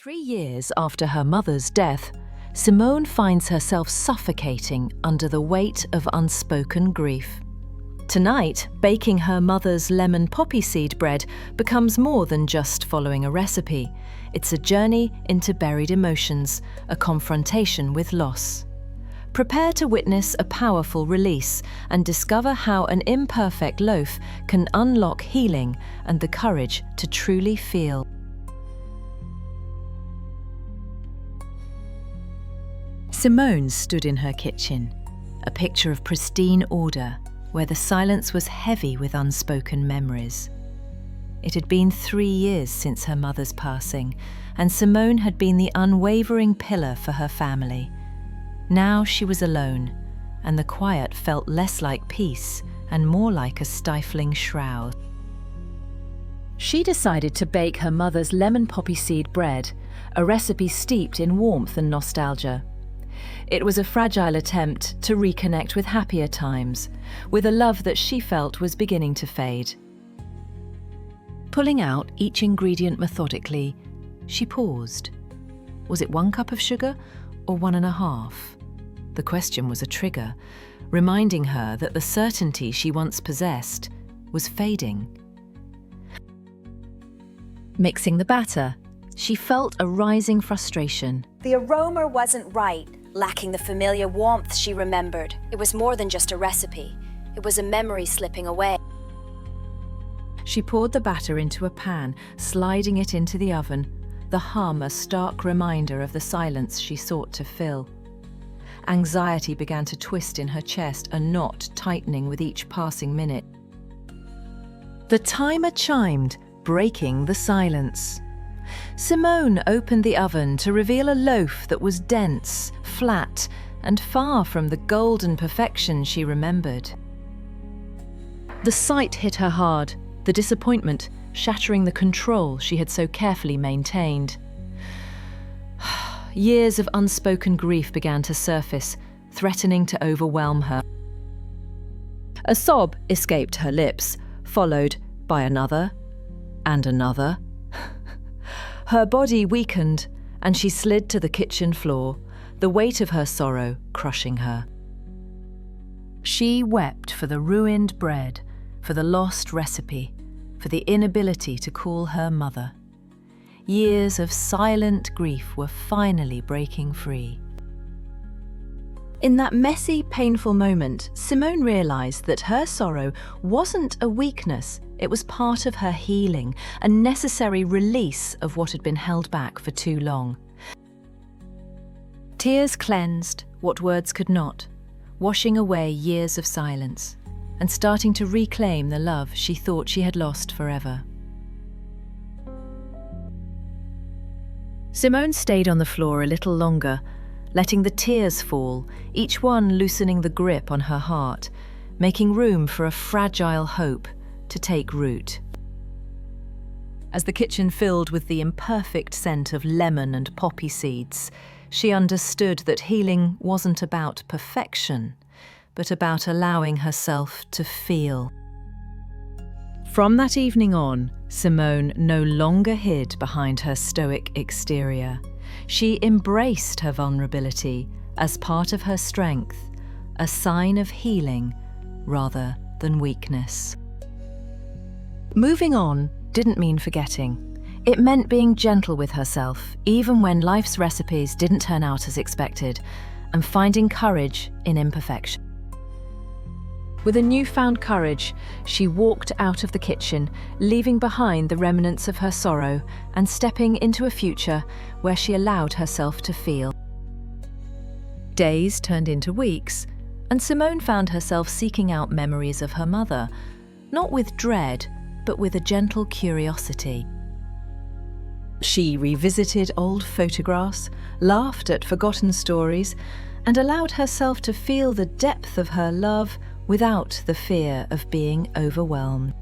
3 years after her mother's death, Simone finds herself suffocating under the weight of unspoken grief. Tonight, baking her mother's lemon poppy seed bread becomes more than just following a recipe. It's a journey into buried emotions, a confrontation with loss. Prepare to witness a powerful release and discover how an imperfect loaf can unlock healing and the courage to truly feel. Simone stood in her kitchen, a picture of pristine order, where the silence was heavy with unspoken memories. It had been 3 years since her mother's passing, and Simone had been the unwavering pillar for her family. Now she was alone, and the quiet felt less like peace and more like a stifling shroud. She decided to bake her mother's lemon poppy seed bread, a recipe steeped in warmth and nostalgia. It was a fragile attempt to reconnect with happier times, with a love that she felt was beginning to fade. Pulling out each ingredient methodically, she paused. Was it 1 cup of sugar or 1.5? The question was a trigger, reminding her that the certainty she once possessed was fading. Mixing the batter, she felt a rising frustration. The aroma wasn't right, lacking the familiar warmth she remembered. It was more than just a recipe. It was a memory slipping away. She poured the batter into a pan, sliding it into the oven, the hum a stark reminder of the silence she sought to fill. Anxiety began to twist in her chest, a knot tightening with each passing minute. The timer chimed, breaking the silence. Simone opened the oven to reveal a loaf that was dense, flat, and far from the golden perfection she remembered. The sight hit her hard, the disappointment shattering the control she had so carefully maintained. Years of unspoken grief began to surface, threatening to overwhelm her. A sob escaped her lips, followed by another and another. Her body weakened, and she slid to the kitchen floor, the weight of her sorrow crushing her. She wept for the ruined bread, for the lost recipe, for the inability to call her mother. Years of silent grief were finally breaking free. In that messy, painful moment, Simone realized that her sorrow wasn't a weakness. It was part of her healing, a necessary release of what had been held back for too long. Tears cleansed what words could not, washing away years of silence, and starting to reclaim the love she thought she had lost forever. Simone stayed on the floor a little longer, letting the tears fall, each one loosening the grip on her heart, making room for a fragile hope to take root. As the kitchen filled with the imperfect scent of lemon and poppy seeds, she understood that healing wasn't about perfection, but about allowing herself to feel. From that evening on, Simone no longer hid behind her stoic exterior. She embraced her vulnerability as part of her strength, a sign of healing rather than weakness. Moving on didn't mean forgetting. It meant being gentle with herself, even when life's recipes didn't turn out as expected, and finding courage in imperfection. With a newfound courage, she walked out of the kitchen, leaving behind the remnants of her sorrow and stepping into a future where she allowed herself to feel. Days turned into weeks, and Simone found herself seeking out memories of her mother, not with dread, but with a gentle curiosity. She revisited old photographs, laughed at forgotten stories, and allowed herself to feel the depth of her love without the fear of being overwhelmed.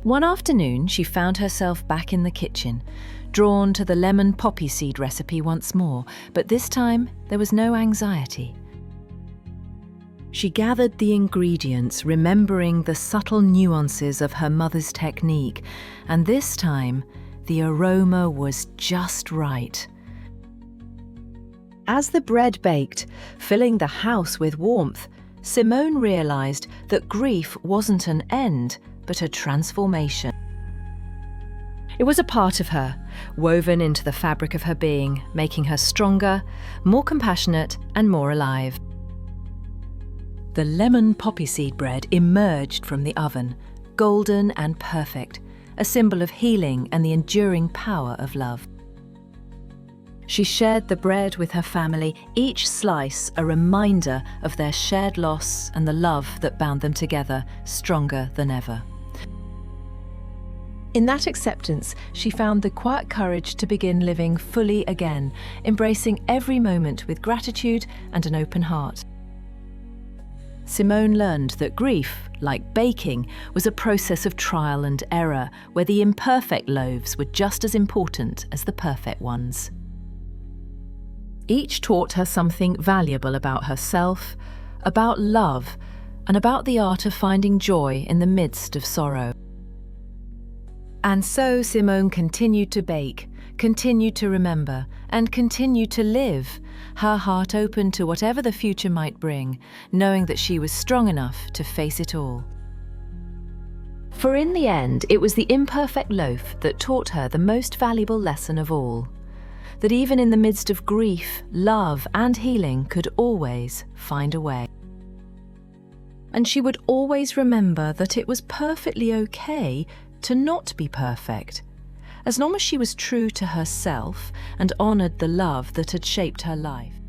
One afternoon, she found herself back in the kitchen, drawn to the lemon poppy seed recipe once more, but this time there was no anxiety. She gathered the ingredients, remembering the subtle nuances of her mother's technique, and this time The aroma was just right. As the bread baked, filling the house with warmth, Simone realized that grief wasn't an end, but a transformation. It was a part of her, woven into the fabric of her being, making her stronger, more compassionate, and more alive. The lemon poppy seed bread emerged from the oven, golden and perfect, a symbol of healing and the enduring power of love. She shared the bread with her family, each slice a reminder of their shared loss and the love that bound them together, stronger than ever. In that acceptance, she found the quiet courage to begin living fully again, embracing every moment with gratitude and an open heart. Simone learned that grief, like baking, was a process of trial and error, where the imperfect loaves were just as important as the perfect ones. Each taught her something valuable about herself, about love, and about the art of finding joy in the midst of sorrow. And so Simone continued to bake, continued to remember, and continued to live, her heart open to whatever the future might bring, knowing that she was strong enough to face it all. For in the end, it was the imperfect loaf that taught her the most valuable lesson of all, that even in the midst of grief, love, and healing could always find a way. And she would always remember that it was perfectly okay to not be perfect, as long as she was true to herself and honoured the love that had shaped her life.